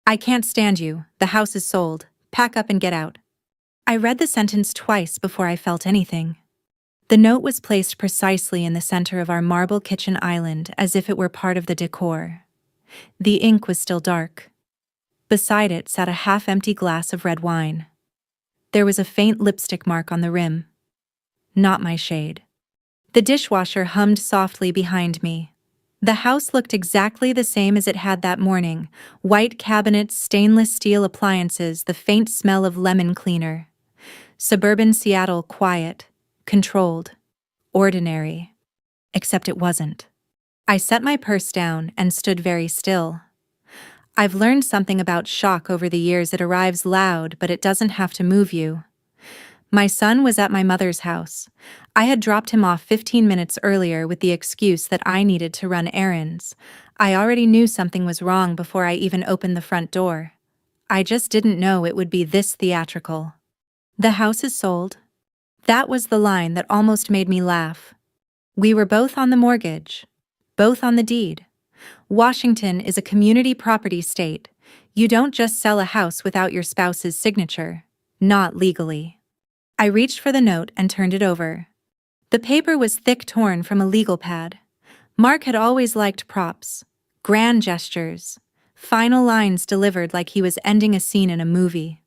I can't stand you. The house is sold. Pack up and get out. I read the sentence twice before I felt anything. The note was placed precisely in the center of our marble kitchen island as if it were part of the decor. The ink was still dark. Beside it sat a half-empty glass of red wine. There was a faint lipstick mark on the rim. Not my shade. The dishwasher hummed softly behind me. The house looked exactly the same as it had that morning: white cabinets, stainless steel appliances, the faint smell of lemon cleaner. Suburban Seattle, quiet, controlled, ordinary. Except it wasn't. I set my purse down and stood very still. I've learned something about shock over the years. It arrives loud, but it doesn't have to move you. My son was at my mother's house. I had dropped him off 15 minutes earlier with the excuse that I needed to run errands. I already knew something was wrong before I even opened the front door. I just didn't know it would be this theatrical. The house is sold. That was the line that almost made me laugh. We were both on the mortgage, both on the deed. Washington is a community property state. You don't just sell a house without your spouse's signature. Not legally. I reached for the note and turned it over. The paper was thick, torn from a legal pad. Mark had always liked props, grand gestures, final lines delivered like he was ending a scene in a movie.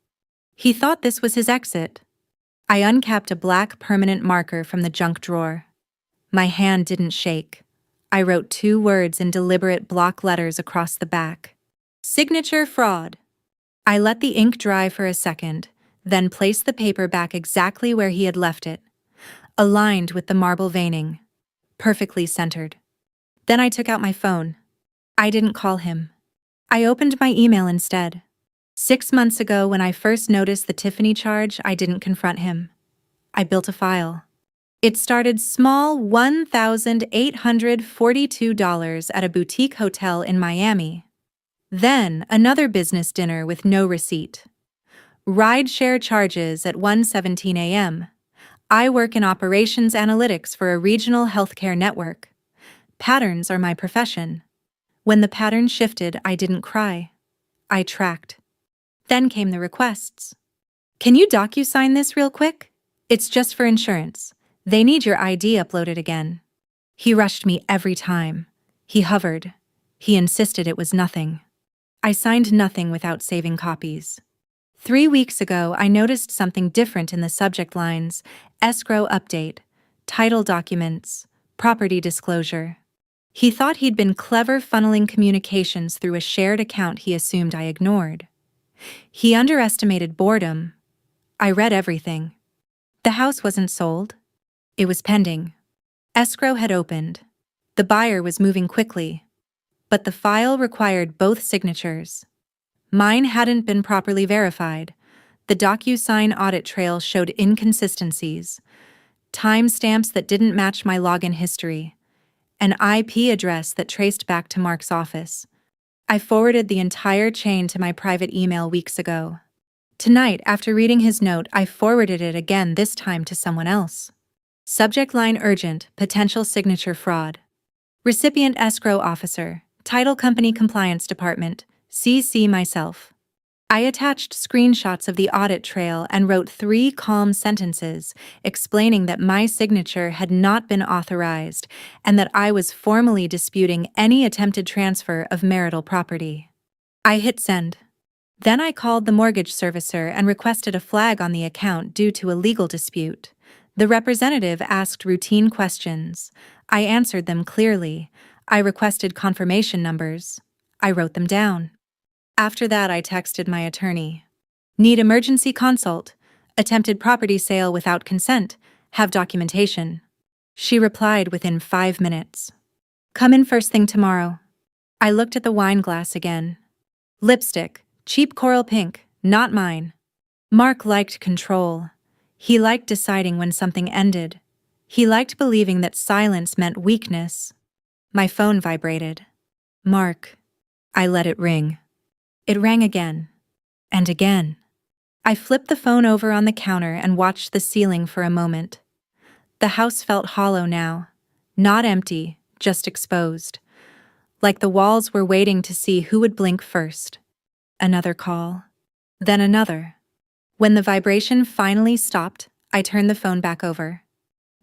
He thought this was his exit. I uncapped a black permanent marker from the junk drawer. My hand didn't shake. I wrote 2 words in deliberate block letters across the back. Signature fraud. I let the ink dry for a second, then placed the paper back exactly where he had left it, aligned with the marble veining, perfectly centered. Then I took out my phone. I didn't call him. I opened my email instead. 6 months ago, when I first noticed the Tiffany charge, I didn't confront him. I built a file. It started small: $1,842 at a boutique hotel in Miami. Then another business dinner with no receipt. Ride-share charges at 1:17 a.m. I work in operations analytics for a regional healthcare network. Patterns are my profession. When the pattern shifted, I didn't cry. I tracked. Then came the requests. Can you DocuSign this real quick? It's just for insurance. They need your ID uploaded again. He rushed me every time. He hovered. He insisted it was nothing. I signed nothing without saving copies. 3 weeks ago, I noticed something different in the subject lines: escrow update, title documents, property disclosure. He thought he'd been clever, funneling communications through a shared account he assumed I ignored. He underestimated boredom. I read everything. The house wasn't sold. It was pending. Escrow had opened. The buyer was moving quickly. But the file required both signatures. Mine hadn't been properly verified. The DocuSign audit trail showed inconsistencies, timestamps that didn't match my login history, an IP address that traced back to Mark's office. I forwarded the entire chain to my private email weeks ago. Tonight, after reading his note, I forwarded it again, this time to someone else. Subject line: urgent, potential signature fraud. Recipient: escrow officer, title company compliance department, CC myself. I attached screenshots of the audit trail and wrote 3 calm sentences explaining that my signature had not been authorized and that I was formally disputing any attempted transfer of marital property. I hit send. Then I called the mortgage servicer and requested a flag on the account due to a legal dispute. The representative asked routine questions. I answered them clearly. I requested confirmation numbers. I wrote them down. After that, I texted my attorney. Need emergency consult. Attempted property sale without consent. Have documentation. She replied within 5 minutes. Come in first thing tomorrow. I looked at the wine glass again. Lipstick, cheap coral pink, not mine. Mark liked control. He liked deciding when something ended. He liked believing that silence meant weakness. My phone vibrated. Mark. I let it ring. It rang again. And again. I flipped the phone over on the counter and watched the ceiling for a moment. The house felt hollow now. Not empty, just exposed. Like the walls were waiting to see who would blink first. Another call. Then another. When the vibration finally stopped, I turned the phone back over.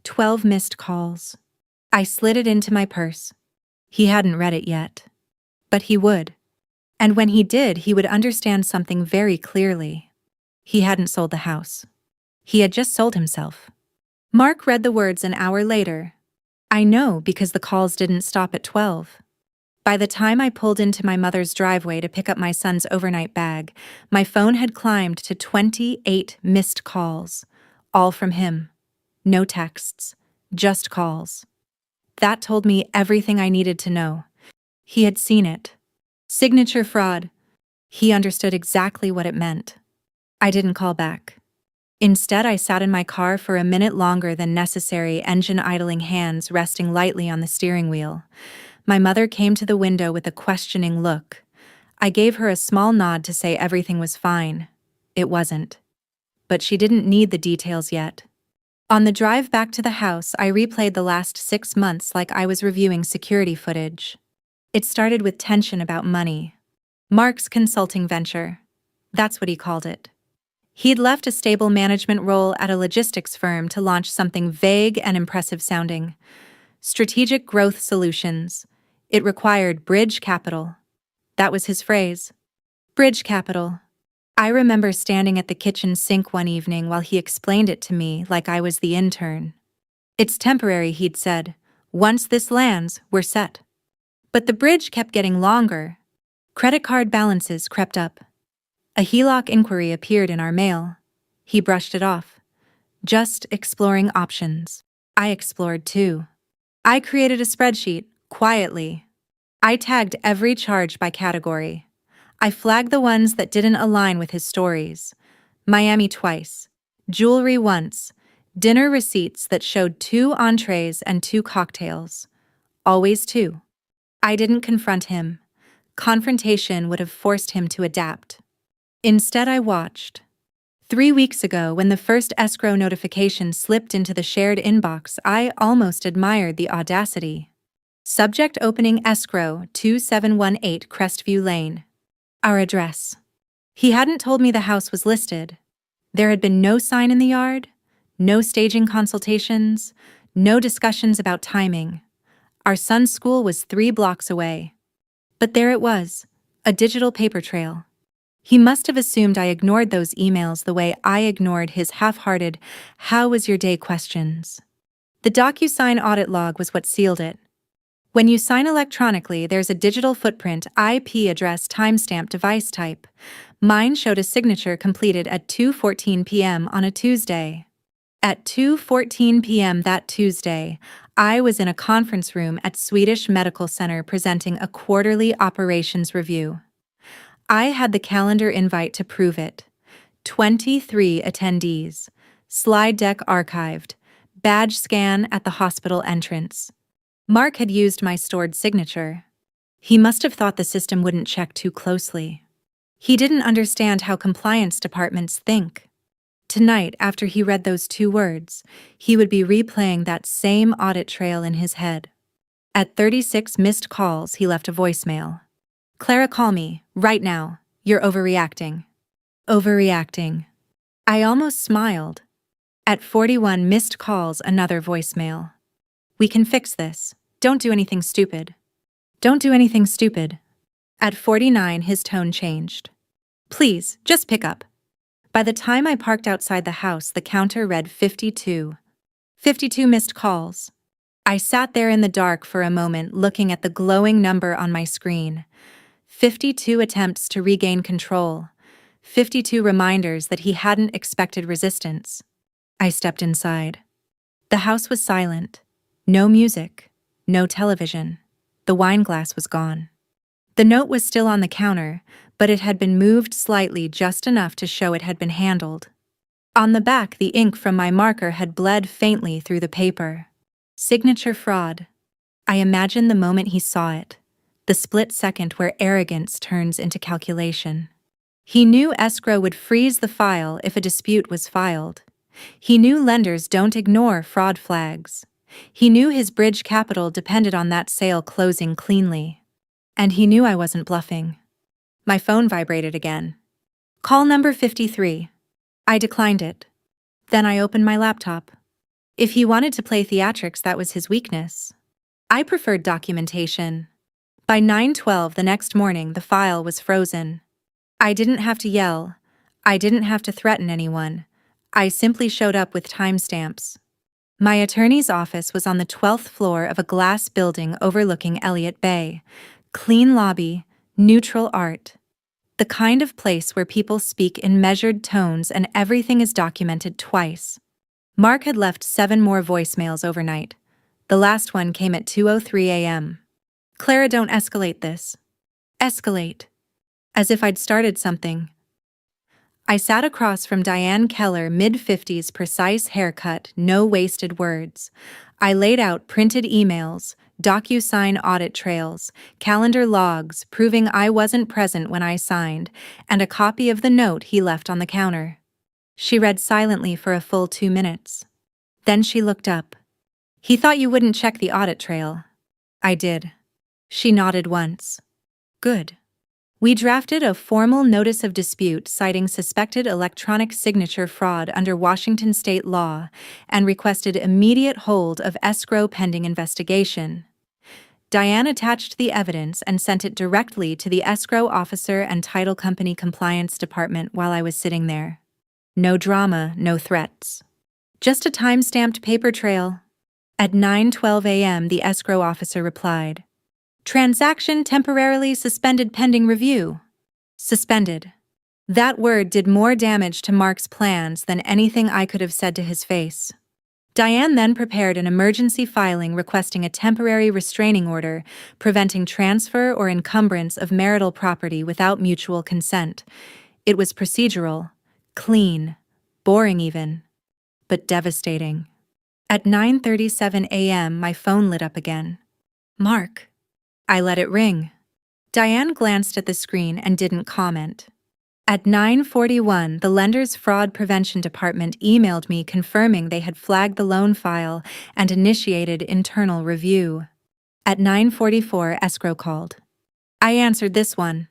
12 missed calls. I slid it into my purse. He hadn't read it yet. But he would. And when he did, he would understand something very clearly. He hadn't sold the house. He had just sold himself. Mark read the words an hour later. I know because the calls didn't stop at 12. By the time I pulled into my mother's driveway to pick up my son's overnight bag, my phone had climbed to 28 missed calls, all from him. No texts, just calls. That told me everything I needed to know. He had seen it. Signature fraud. He understood exactly what it meant. I didn't call back. Instead, I sat in my car for a minute longer than necessary, engine idling, hands resting lightly on the steering wheel. My mother came to the window with a questioning look. I gave her a small nod to say everything was fine. It wasn't. But she didn't need the details yet. On the drive back to the house, I replayed the last 6 months like I was reviewing security footage. It started with tension about money. Mark's consulting venture. That's what he called it. He'd left a stable management role at a logistics firm to launch something vague and impressive sounding. Strategic growth solutions. It required bridge capital. That was his phrase. Bridge capital. I remember standing at the kitchen sink one evening while he explained it to me like I was the intern. It's temporary, he'd said. Once this lands, we're set. But the bridge kept getting longer. Credit card balances crept up. A HELOC inquiry appeared in our mail. He brushed it off. Just exploring options. I explored too. I created a spreadsheet, quietly. I tagged every charge by category. I flagged the ones that didn't align with his stories. Miami twice. Jewelry once. Dinner receipts that showed 2 entrees and 2 cocktails. Always 2. I didn't confront him. Confrontation would have forced him to adapt. Instead, I watched. 3 weeks ago, when the first escrow notification slipped into the shared inbox, I almost admired the audacity. Subject opening escrow 2718 Crestview Lane. Our address. He hadn't told me the house was listed. There had been no sign in the yard, no staging consultations, no discussions about timing. Our son's school was 3 blocks away. But there it was, a digital paper trail. He must have assumed I ignored those emails the way I ignored his half-hearted, "How was your day?" questions. The DocuSign audit log was what sealed it. When you sign electronically, there's a digital footprint, IP address, timestamp, device type. Mine showed a signature completed at 2:14 p.m. on a Tuesday. At 2:14 p.m. that Tuesday, I was in a conference room at Swedish Medical Center presenting a quarterly operations review. I had the calendar invite to prove it. 23 attendees. Slide deck archived. Badge scan at the hospital entrance. Mark had used my stored signature. He must have thought the system wouldn't check too closely. He didn't understand how compliance departments think. Tonight, after he read those 2 words, he would be replaying that same audit trail in his head. At 36 missed calls, he left a voicemail. "Clara, call me, right now. You're overreacting." Overreacting. I almost smiled. At 41 missed calls, another voicemail. "We can fix this. Don't do anything stupid." Don't do anything stupid. At 49, his tone changed. "Please, just pick up." By the time I parked outside the house, the counter read 52. 52 missed calls. I sat there in the dark for a moment, looking at the glowing number on my screen. 52 attempts to regain control. 52 reminders that he hadn't expected resistance. I stepped inside. The house was silent. No music. No television. The wine glass was gone. The note was still on the counter, but it had been moved slightly, just enough to show it had been handled. On the back, the ink from my marker had bled faintly through the paper. Signature fraud. I imagined the moment he saw it. The split second where arrogance turns into calculation. He knew escrow would freeze the file if a dispute was filed. He knew lenders don't ignore fraud flags. He knew his bridge capital depended on that sale closing cleanly. And he knew I wasn't bluffing. My phone vibrated again. Call number 53. I declined it. Then I opened my laptop. If he wanted to play theatrics, that was his weakness. I preferred documentation. By 9:12 the next morning, the file was frozen. I didn't have to yell. I didn't have to threaten anyone. I simply showed up with timestamps. My attorney's office was on the 12th floor of a glass building overlooking Elliott Bay. Clean lobby, neutral art. The kind of place where people speak in measured tones and everything is documented twice. Mark had left 7 more voicemails overnight. The last one came at 2:03 a.m. Clara, don't escalate this. Escalate. As if I'd started something. I sat across from Diane Keller, mid-50s, precise haircut, no wasted words. I laid out printed emails, DocuSign audit trails, calendar logs proving I wasn't present when I signed, and a copy of the note he left on the counter. She read silently for a full 2 minutes. Then she looked up. He thought you wouldn't check the audit trail. I did. She nodded once. Good. We drafted a formal notice of dispute citing suspected electronic signature fraud under Washington state law and requested immediate hold of escrow pending investigation. Diane attached the evidence and sent it directly to the escrow officer and title company compliance department while I was sitting there. No drama, no threats. Just a time-stamped paper trail. At 9:12 a.m., the escrow officer replied, "Transaction temporarily suspended pending review." Suspended. That word did more damage to Mark's plans than anything I could have said to his face. Diane then prepared an emergency filing requesting a temporary restraining order, preventing transfer or encumbrance of marital property without mutual consent. It was procedural, clean, boring even, but devastating. At 9:37 a.m., my phone lit up again. Mark. I let it ring. Diane glanced at the screen and didn't comment. At 9:41, the lender's fraud prevention department emailed me confirming they had flagged the loan file and initiated internal review. At 9:44, escrow called. I answered this one.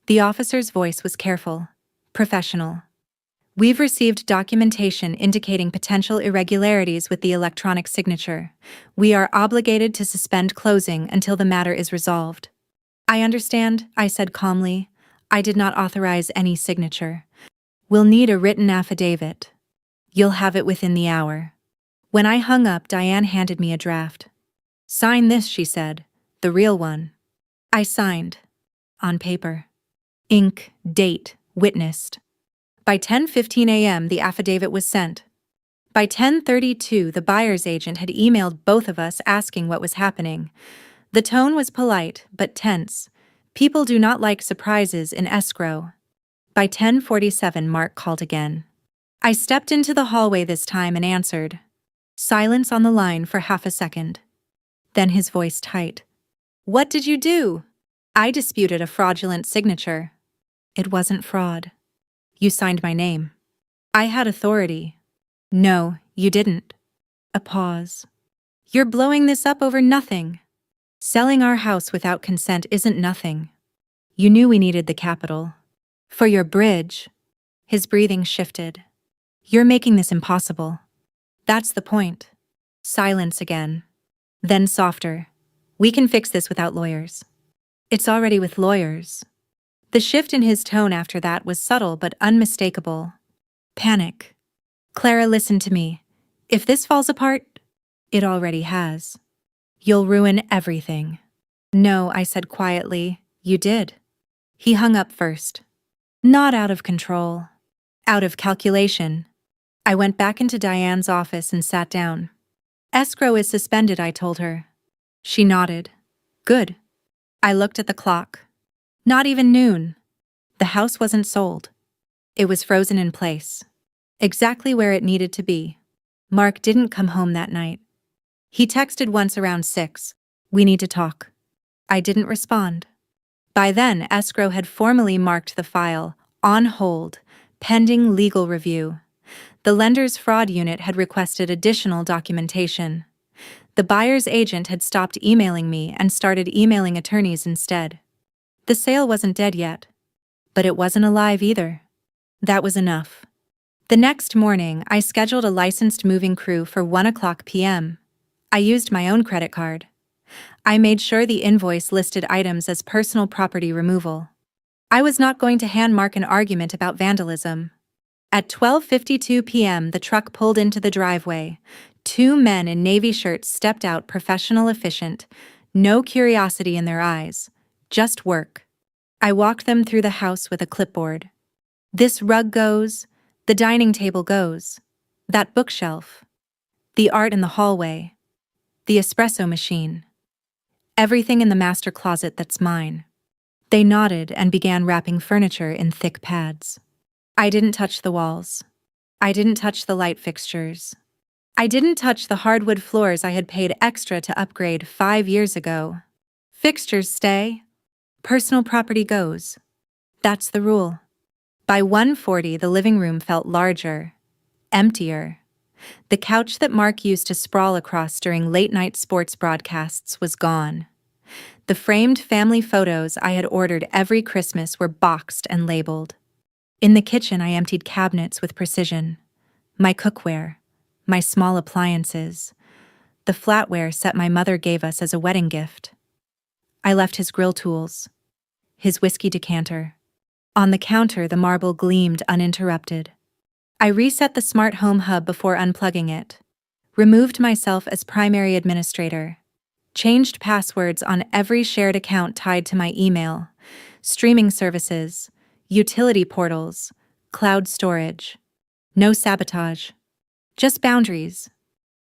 The officer's voice was careful, professional. We've received documentation indicating potential irregularities with the electronic signature. We are obligated to suspend closing until the matter is resolved. I understand, I said calmly. I did not authorize any signature. We'll need a written affidavit. You'll have it within the hour. When I hung up, Diane handed me a draft. Sign this, she said, the real one. I signed. On paper. Ink, date, witnessed. By 10:15 a.m., the affidavit was sent. By 10:32, the buyer's agent had emailed both of us asking what was happening. The tone was polite, but tense. People do not like surprises in escrow. By 10:47, Mark called again. I stepped into the hallway this time and answered. Silence on the line for half a second. Then his voice tight. What did you do? I disputed a fraudulent signature. It wasn't fraud. You signed my name. I had authority. No, you didn't. A pause. You're blowing this up over nothing. Selling our house without consent isn't nothing. You knew we needed the capital. For your bridge. His breathing shifted. You're making this impossible. That's the point. Silence again. Then softer. We can fix this without lawyers. It's already with lawyers. The shift in his tone after that was subtle but unmistakable. Panic. Clara, listen to me. If this falls apart, it already has. You'll ruin everything. No, I said quietly. You did. He hung up first. Not out of control. Out of calculation. I went back into Diane's office and sat down. Escrow is suspended, I told her. She nodded. Good. I looked at the clock. Not even noon. The house wasn't sold. It was frozen in place. Exactly where it needed to be. Mark didn't come home that night. He texted once around 6. We need to talk. I didn't respond. By then, escrow had formally marked the file, on hold, pending legal review. The lender's fraud unit had requested additional documentation. The buyer's agent had stopped emailing me and started emailing attorneys instead. The sale wasn't dead yet, But it wasn't alive either. That was enough. The next morning, I scheduled a licensed moving crew for 1 p.m. I used my own credit card. I made sure the invoice listed items as personal property removal. I was not going to hand Mark an argument about vandalism. At 12:52 p.m., the truck pulled into the driveway. 2 men in navy shirts stepped out, professional, efficient, no curiosity in their eyes, just work. I walked them through the house with a clipboard. This rug goes, the dining table goes, that bookshelf, the art in the hallway, the espresso machine. Everything in the master closet that's mine. They nodded and began wrapping furniture in thick pads. I didn't touch the walls. I didn't touch the light fixtures. I didn't touch the hardwood floors I had paid extra to upgrade 5 years ago. Fixtures stay. Personal property goes. That's the rule. By 1:40, the living room felt larger, emptier. The couch that Mark used to sprawl across during late-night sports broadcasts was gone. The framed family photos I had ordered every Christmas were boxed and labeled. In the kitchen, I emptied cabinets with precision. My cookware, my small appliances, the flatware set my mother gave us as a wedding gift. I left his grill tools, his whiskey decanter. On the counter, the marble gleamed uninterrupted. I reset the smart home hub before unplugging it, removed myself as primary administrator, changed passwords on every shared account tied to my email, streaming services, utility portals, cloud storage. No sabotage. Just boundaries.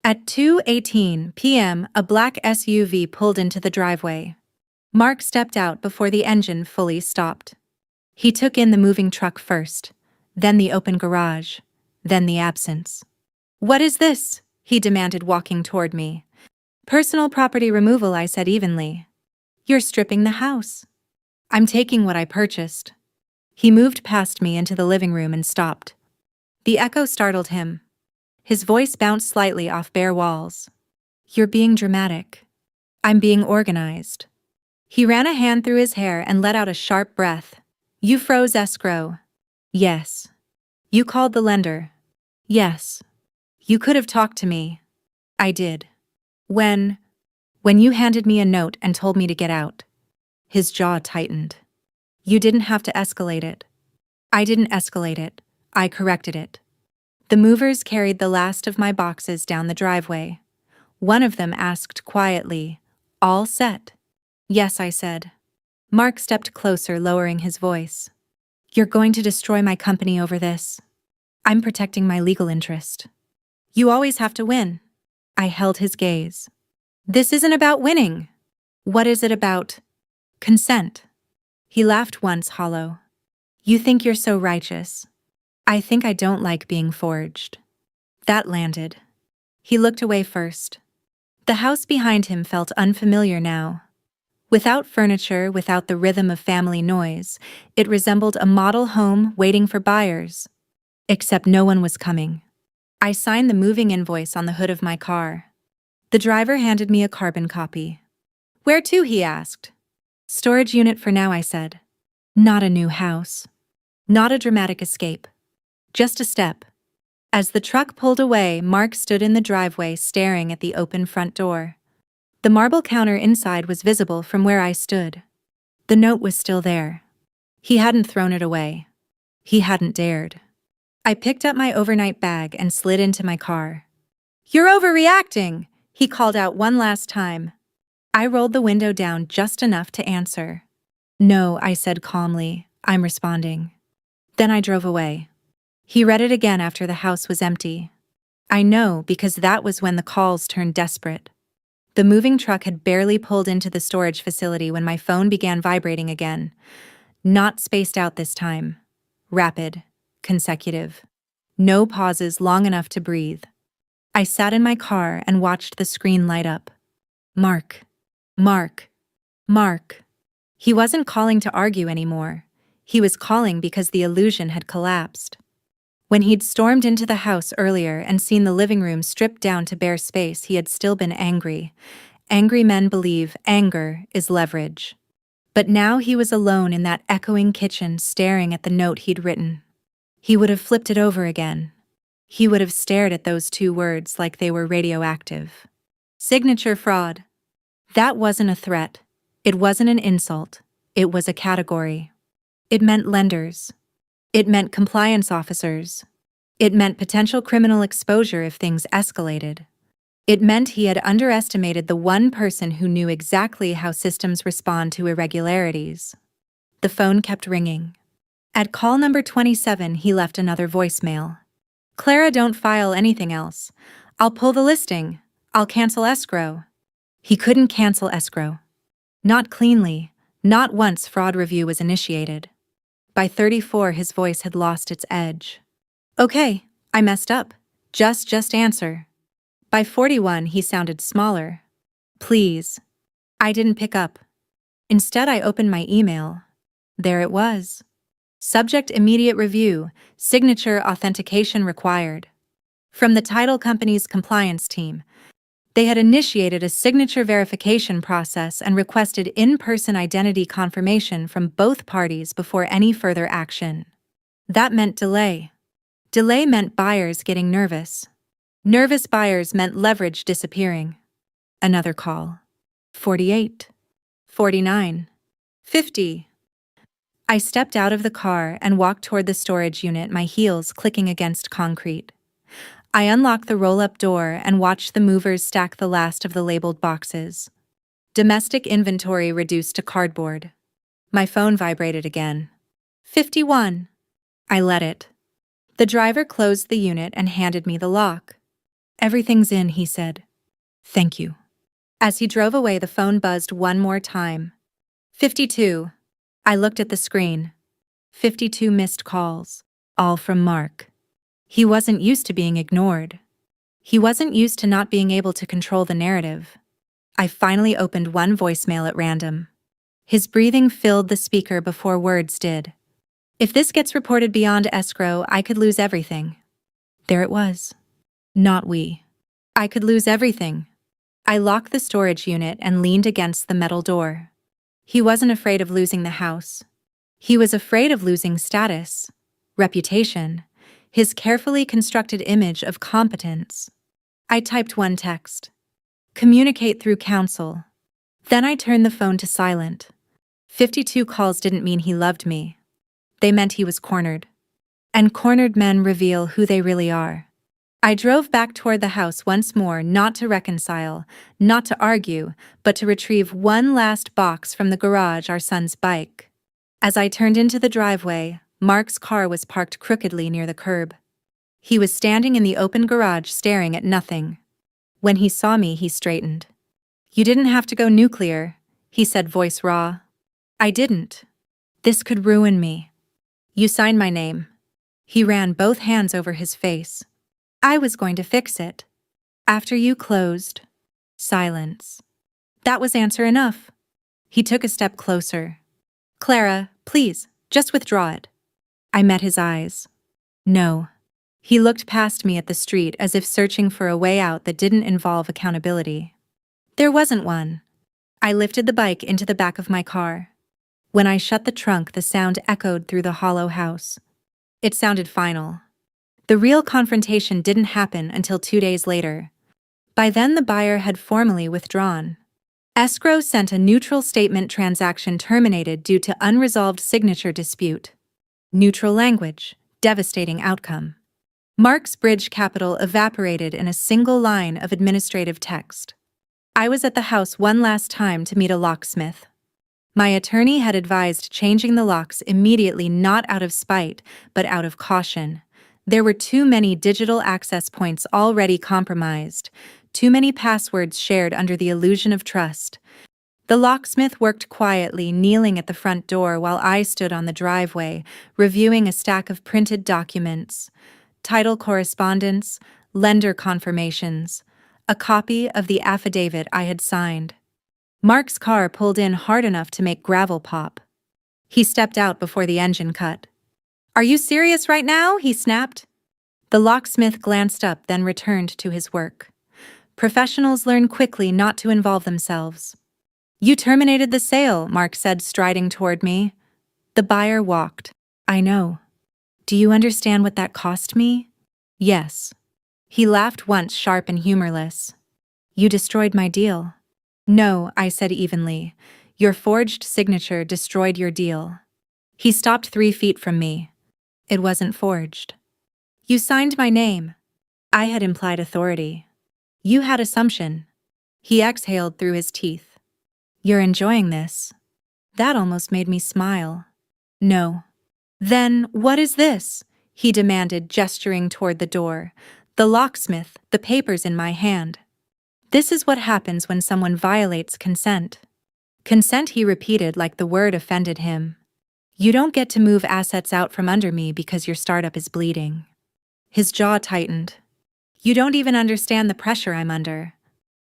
At 2:18 p.m., a black SUV pulled into the driveway. Mark stepped out before the engine fully stopped. He took in the moving truck first, then the open garage, then the absence. "What is this?" he demanded, walking toward me. "Personal property removal," I said evenly. "You're stripping the house." "I'm taking what I purchased." He moved past me into the living room and stopped. The echo startled him. His voice bounced slightly off bare walls. "You're being dramatic." "I'm being organized." He ran a hand through his hair and let out a sharp breath. "You froze escrow." "Yes." "You called the lender." "Yes." "You could have talked to me." "I did." When you handed me a note and told me to get out." His jaw tightened. "You didn't have to escalate it." "I didn't escalate it. I corrected it." The movers carried the last of my boxes down the driveway. One of them asked quietly, "All set?" "Yes," I said. Mark stepped closer, lowering his voice. "You're going to destroy my company over this." "I'm protecting my legal interest." "You always have to win." I held his gaze. "This isn't about winning." "What is it about?" "Consent." He laughed once, hollow. "You think you're so righteous." "I think I don't like being forged." That landed. He looked away first. The house behind him felt unfamiliar now. Without furniture, without the rhythm of family noise, it resembled a model home waiting for buyers. Except no one was coming. I signed the moving invoice on the hood of my car. The driver handed me a carbon copy. "Where to?" he asked. "Storage unit for now," I said. Not a new house. Not a dramatic escape. Just a step. As the truck pulled away, Mark stood in the driveway staring at the open front door. The marble counter inside was visible from where I stood. The note was still there. He hadn't thrown it away. He hadn't dared. I picked up my overnight bag and slid into my car. "You're overreacting," he called out one last time. I rolled the window down just enough to answer. "No," I said calmly, "I'm responding." Then I drove away. He read it again after the house was empty. I know, because that was when the calls turned desperate. The moving truck had barely pulled into the storage facility when my phone began vibrating again. Not spaced out this time. Rapid. Consecutive. No pauses long enough to breathe. I sat in my car and watched the screen light up. Mark. Mark. Mark. He wasn't calling to argue anymore. He was calling because the illusion had collapsed. When he'd stormed into the house earlier and seen the living room stripped down to bare space, he had still been angry. Angry men believe anger is leverage. But now he was alone in that echoing kitchen staring at the note he'd written. He would have flipped it over again. He would have stared at those 2 words like they were radioactive. Signature fraud. That wasn't a threat. It wasn't an insult. It was a category. It meant lenders. It meant compliance officers. It meant potential criminal exposure if things escalated. It meant he had underestimated the one person who knew exactly how systems respond to irregularities. The phone kept ringing. At call number 27, he left another voicemail. Clara, don't file anything else. I'll pull the listing. I'll cancel escrow. He couldn't cancel escrow. Not cleanly, not once fraud review was initiated. By 34, his voice had lost its edge. Okay, I messed up. Just answer. By 41, he sounded smaller. Please. I didn't pick up. Instead, I opened my email. There it was. Subject immediate review, signature authentication required. From the title company's compliance team, they had initiated a signature verification process and requested in-person identity confirmation from both parties before any further action. That meant delay. Delay meant buyers getting nervous. Nervous buyers meant leverage disappearing. Another call. 48. 49. 50. I stepped out of the car and walked toward the storage unit, my heels clicking against concrete. I unlocked the roll-up door and watched the movers stack the last of the labeled boxes. Domestic inventory reduced to cardboard. My phone vibrated again. 51. I let it. The driver closed the unit and handed me the lock. Everything's in, he said. Thank you. As he drove away, the phone buzzed one more time. 52. I looked at the screen. 52 missed calls, all from Mark. He wasn't used to being ignored. He wasn't used to not being able to control the narrative. I finally opened one voicemail at random. His breathing filled the speaker before words did. If this gets reported beyond escrow, I could lose everything. There it was. Not we. I could lose everything. I locked the storage unit and leaned against the metal door. He wasn't afraid of losing the house. He was afraid of losing status, reputation, his carefully constructed image of competence. I typed one text. Communicate through counsel. Then I turned the phone to silent. 52 calls didn't mean he loved me. They meant he was cornered. And cornered men reveal who they really are. I drove back toward the house once more, not to reconcile, not to argue, but to retrieve one last box from the garage, our son's bike. As I turned into the driveway, Mark's car was parked crookedly near the curb. He was standing in the open garage staring at nothing. When he saw me, he straightened. You didn't have to go nuclear, he said, voice raw. I didn't. This could ruin me. You signed my name. He ran both hands over his face. I was going to fix it. After you closed. Silence. That was answer enough. He took a step closer. Clara, please, just withdraw it. I met his eyes. No. He looked past me at the street as if searching for a way out that didn't involve accountability. There wasn't one. I lifted the bike into the back of my car. When I shut the trunk, the sound echoed through the hollow house. It sounded final. The real confrontation didn't happen until 2 days later. By then, the buyer had formally withdrawn. Escrow sent a neutral statement: transaction terminated due to unresolved signature dispute. Neutral language, devastating outcome. Mark's bridge capital evaporated in a single line of administrative text. I was at the house one last time to meet a locksmith. My attorney had advised changing the locks immediately, not out of spite, but out of caution. There were too many digital access points already compromised, too many passwords shared under the illusion of trust. The locksmith worked quietly, kneeling at the front door while I stood on the driveway, reviewing a stack of printed documents, title correspondence, lender confirmations, a copy of the affidavit I had signed. Mark's car pulled in hard enough to make gravel pop. He stepped out before the engine cut. Are you serious right now? He snapped. The locksmith glanced up, then returned to his work. Professionals learn quickly not to involve themselves. You terminated the sale, Mark said, striding toward me. The buyer walked. I know. Do you understand what that cost me? Yes. He laughed once, sharp and humorless. You destroyed my deal. No, I said evenly. Your forged signature destroyed your deal. He stopped 3 feet from me. It wasn't forged. You signed my name. I had implied authority. You had assumption. He exhaled through his teeth. You're enjoying this. That almost made me smile. No. Then, what is this? He demanded, gesturing toward the door. The locksmith, the papers in my hand. This is what happens when someone violates consent. Consent, he repeated like the word offended him. You don't get to move assets out from under me because your startup is bleeding. His jaw tightened. You don't even understand the pressure I'm under.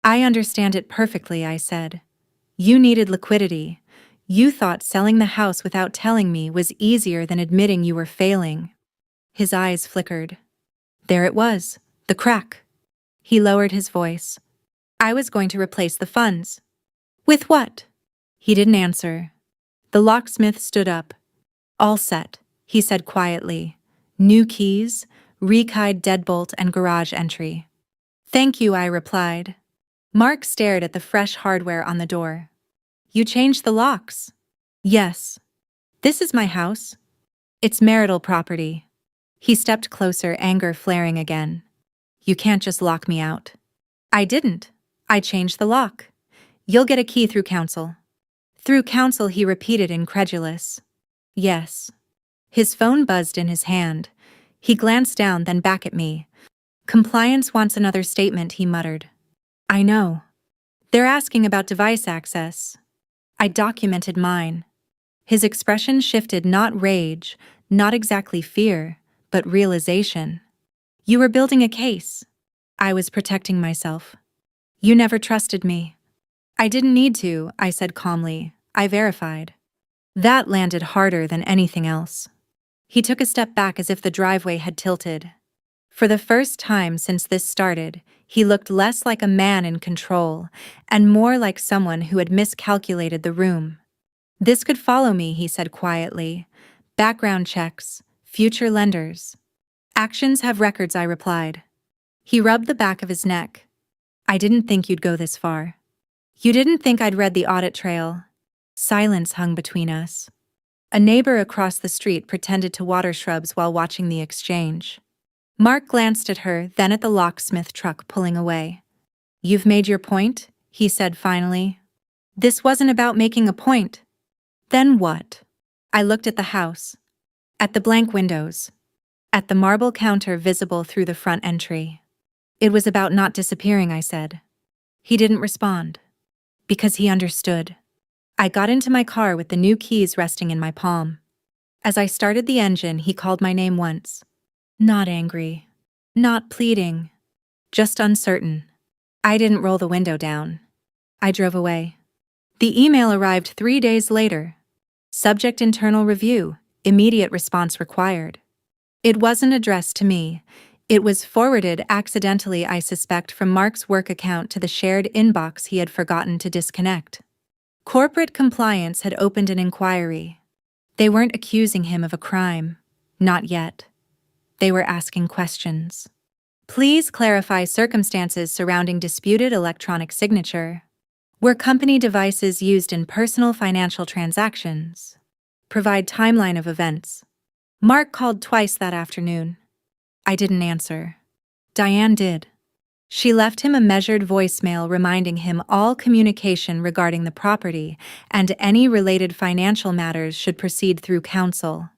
I understand it perfectly, I said. You needed liquidity. You thought selling the house without telling me was easier than admitting you were failing. His eyes flickered. There it was, the crack. He lowered his voice. I was going to replace the funds. With what? He didn't answer. The locksmith stood up. All set, he said quietly. New keys, rekeyed deadbolt and garage entry. Thank you, I replied. Mark stared at the fresh hardware on the door. You changed the locks. Yes. This is my house. It's marital property. He stepped closer, anger flaring again. You can't just lock me out. I didn't. I changed the lock. You'll get a key through counsel. Through counsel, he repeated, incredulous. Yes. His phone buzzed in his hand. He glanced down, then back at me. Compliance wants another statement, he muttered. I know. They're asking about device access. I documented mine. His expression shifted, not rage, not exactly fear, but realization. You were building a case. I was protecting myself. You never trusted me. I didn't need to, I said calmly. I verified. That landed harder than anything else. He took a step back as if the driveway had tilted. For the first time since this started, he looked less like a man in control and more like someone who had miscalculated the room. This could follow me, he said quietly. Background checks, future lenders. Actions have records, I replied. He rubbed the back of his neck. I didn't think you'd go this far. You didn't think I'd read the audit trail. Silence hung between us. A neighbor across the street pretended to water shrubs while watching the exchange. Mark glanced at her, then at the locksmith truck pulling away. You've made your point, he said finally. This wasn't about making a point. Then what? I looked at the house. At the blank windows. At the marble counter visible through the front entry. It was about not disappearing, I said. He didn't respond. Because he understood. I got into my car with the new keys resting in my palm. As I started the engine, he called my name once. Not angry. Not pleading. Just uncertain. I didn't roll the window down. I drove away. The email arrived 3 days later. Subject internal review. Immediate response required. It wasn't addressed to me. It was forwarded accidentally, I suspect, from Mark's work account to the shared inbox he had forgotten to disconnect. Corporate compliance had opened an inquiry. They weren't accusing him of a crime. Not yet. They were asking questions. Please clarify circumstances surrounding disputed electronic signature. Were company devices used in personal financial transactions? Provide timeline of events. Mark called twice that afternoon. I didn't answer. Diane did. She left him a measured voicemail reminding him all communication regarding the property and any related financial matters should proceed through counsel.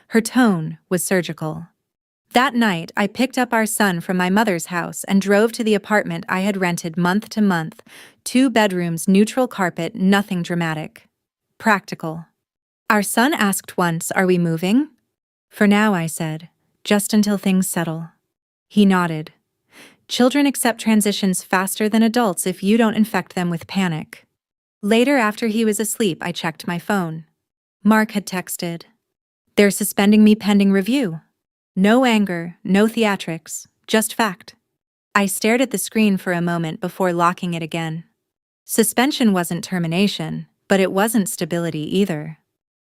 Her tone was surgical. That night, I picked up our son from my mother's house and drove to the apartment I had rented month to month. 2 bedrooms, neutral carpet, nothing dramatic. Practical. Our son asked once, "Are we moving?" For now, I said, just until things settle. He nodded. Children accept transitions faster than adults if you don't infect them with panic. Later, after he was asleep, I checked my phone. Mark had texted. They're suspending me pending review. No anger, no theatrics, just fact. I stared at the screen for a moment before locking it again. Suspension wasn't termination, but it wasn't stability either.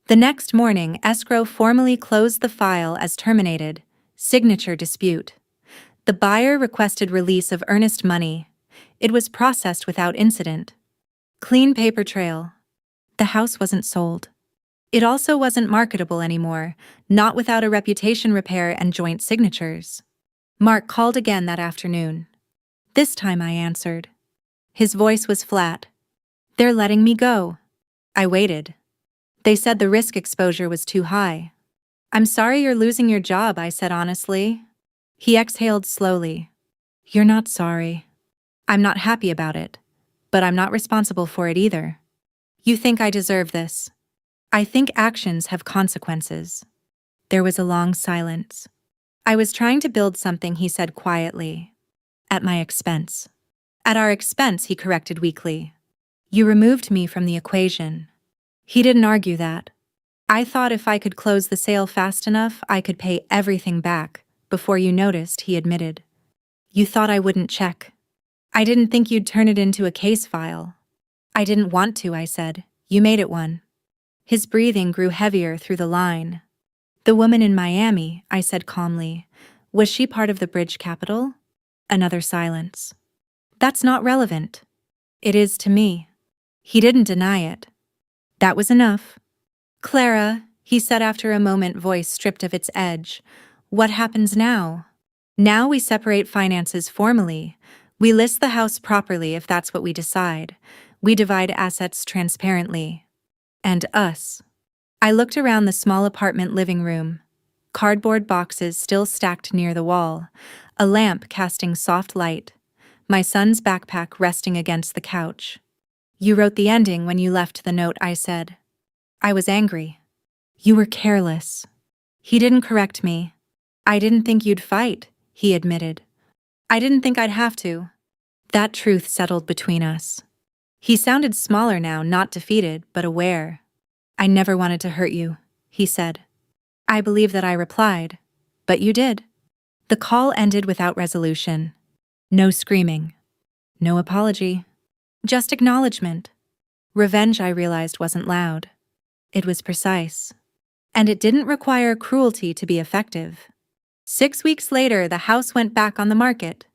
The next morning, escrow formally closed the file as terminated, signature dispute. The buyer requested release of earnest money. It was processed without incident. Clean paper trail. The house wasn't sold. It also wasn't marketable anymore, not without a reputation repair and joint signatures. Mark called again that afternoon. This time I answered. His voice was flat. They're letting me go. I waited. They said the risk exposure was too high. I'm sorry you're losing your job, I said honestly. He exhaled slowly. You're not sorry. I'm not happy about it, but I'm not responsible for it either. You think I deserve this. I think actions have consequences. There was a long silence. I was trying to build something, he said quietly. At my expense. At our expense, he corrected weakly. You removed me from the equation. He didn't argue that. I thought if I could close the sale fast enough, I could pay everything back. Before you noticed, he admitted. You thought I wouldn't check. I didn't think you'd turn it into a case file. I didn't want to, I said. You made it one. His breathing grew heavier through the line. The woman in Miami, I said calmly. Was she part of the bridge capital? Another silence. That's not relevant. It is to me. He didn't deny it. That was enough. Clara, he said after a moment, voice stripped of its edge. What happens now? Now we separate finances formally. We list the house properly if that's what we decide. We divide assets transparently. And us. I looked around the small apartment living room. Cardboard boxes still stacked near the wall. A lamp casting soft light. My son's backpack resting against the couch. You wrote the ending when you left the note, I said. I was angry. You were careless. He didn't correct me. I didn't think you'd fight, he admitted. I didn't think I'd have to. That truth settled between us. He sounded smaller now, not defeated, but aware. I never wanted to hurt you, he said. I believe that I replied. But you did. The call ended without resolution. No screaming. No apology. Just acknowledgement. Revenge, I realized, wasn't loud. It was precise. And it didn't require cruelty to be effective. 6 weeks later, the house went back on the market.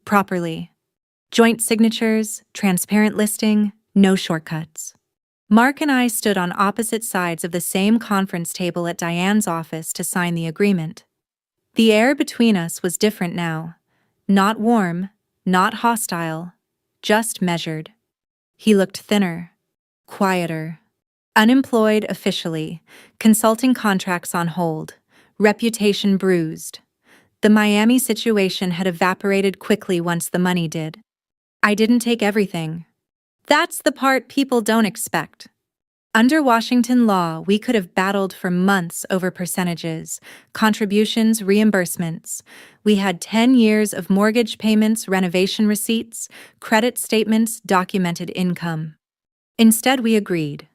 Properly. Joint signatures, transparent listing, no shortcuts. Mark and I stood on opposite sides of the same conference table at Diane's office to sign the agreement. The air between us was different now. Not warm, not hostile, just measured. He looked thinner, quieter. Unemployed officially, consulting contracts on hold, reputation bruised. The Miami situation had evaporated quickly once the money did. I didn't take everything. That's the part people don't expect. Under Washington law, we could have battled for months over percentages, contributions, reimbursements. We had 10 years of mortgage payments, renovation receipts, credit statements, documented income. Instead, we agreed.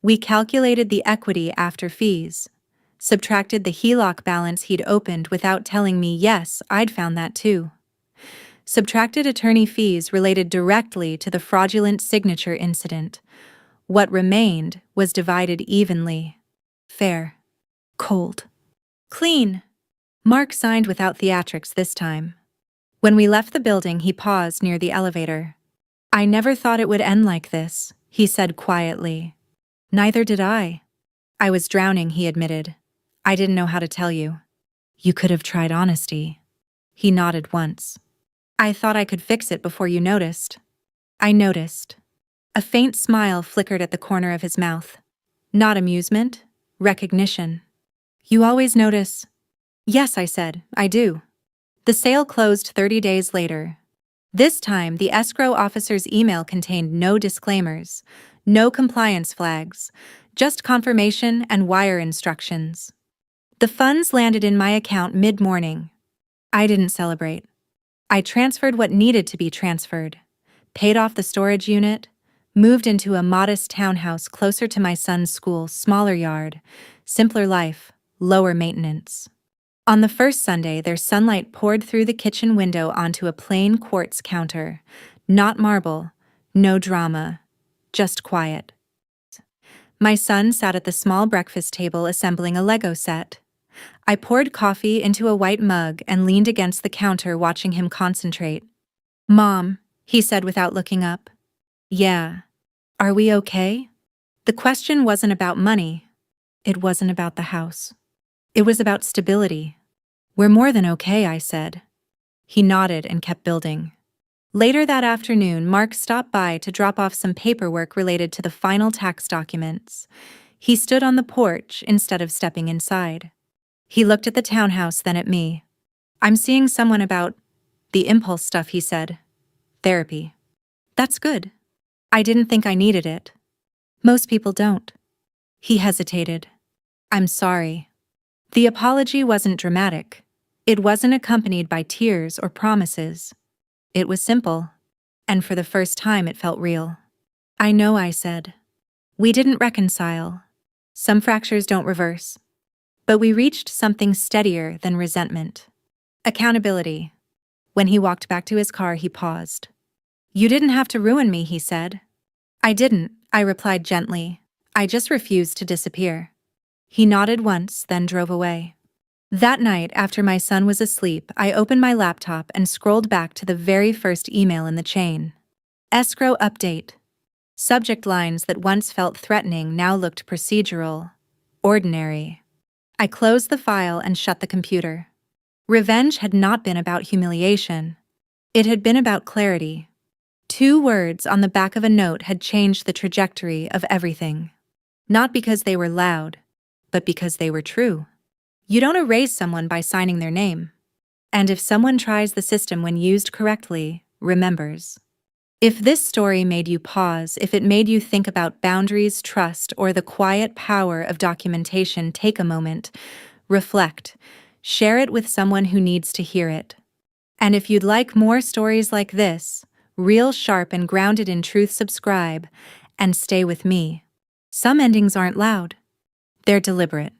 We calculated the equity after fees, subtracted the HELOC balance he'd opened without telling me yes, I'd found that too. Subtracted attorney fees related directly to the fraudulent signature incident. What remained was divided evenly. Fair. Cold. Clean. Mark signed without theatrics this time. When we left the building, he paused near the elevator. I never thought it would end like this, he said quietly. Neither did I. I was drowning, he admitted. I didn't know how to tell you. You could have tried honesty. He nodded once. I thought I could fix it before you noticed. I noticed. A faint smile flickered at the corner of his mouth. Not amusement, recognition. You always notice. Yes, I said, I do. The sale closed 30 days later. This time, the escrow officer's email contained no disclaimers, no compliance flags, just confirmation and wire instructions. The funds landed in my account mid-morning. I didn't celebrate. I transferred what needed to be transferred, paid off the storage unit, moved into a modest townhouse closer to my son's school, smaller yard, simpler life, lower maintenance. On the first Sunday, their sunlight poured through the kitchen window onto a plain quartz counter, not marble, No drama, just quiet. My son sat at the small breakfast table assembling a Lego set. I poured coffee into a white mug and leaned against the counter watching him concentrate. "Mom," he said without looking up. "Yeah. Are we okay?" The question wasn't about money. It wasn't about the house. It was about stability. "We're more than okay," I said. He nodded and kept building. Later that afternoon, Mark stopped by to drop off some paperwork related to the final tax documents. He stood on the porch instead of stepping inside. He looked at the townhouse, then at me. "I'm seeing someone about the impulse stuff," he said. "Therapy." "That's good. I didn't think I needed it." "Most people don't." He hesitated. "I'm sorry." The apology wasn't dramatic. It wasn't accompanied by tears or promises. It was simple, and for the first time it felt real. "I know," I said. "We didn't reconcile. Some fractures don't reverse. But we reached something steadier than resentment. Accountability." When he walked back to his car, he paused. "You didn't have to ruin me," he said. "I didn't," I replied gently. "I just refused to disappear." He nodded once, then drove away. That night, after my son was asleep, I opened my laptop and scrolled back to the very first email in the chain. Escrow update. Subject lines that once felt threatening now looked procedural, ordinary. I closed the file and shut the computer. Revenge had not been about humiliation. It had been about clarity. 2 words on the back of a note had changed the trajectory of everything. Not because they were loud, but because they were true. You don't erase someone by signing their name. And if someone tries the system when used correctly, remembers. If this story made you pause, if it made you think about boundaries, trust, or the quiet power of documentation, take a moment, reflect, share it with someone who needs to hear it. And if you'd like more stories like this, real, sharp, and grounded in truth, subscribe and stay with me. Some endings aren't loud. They're deliberate.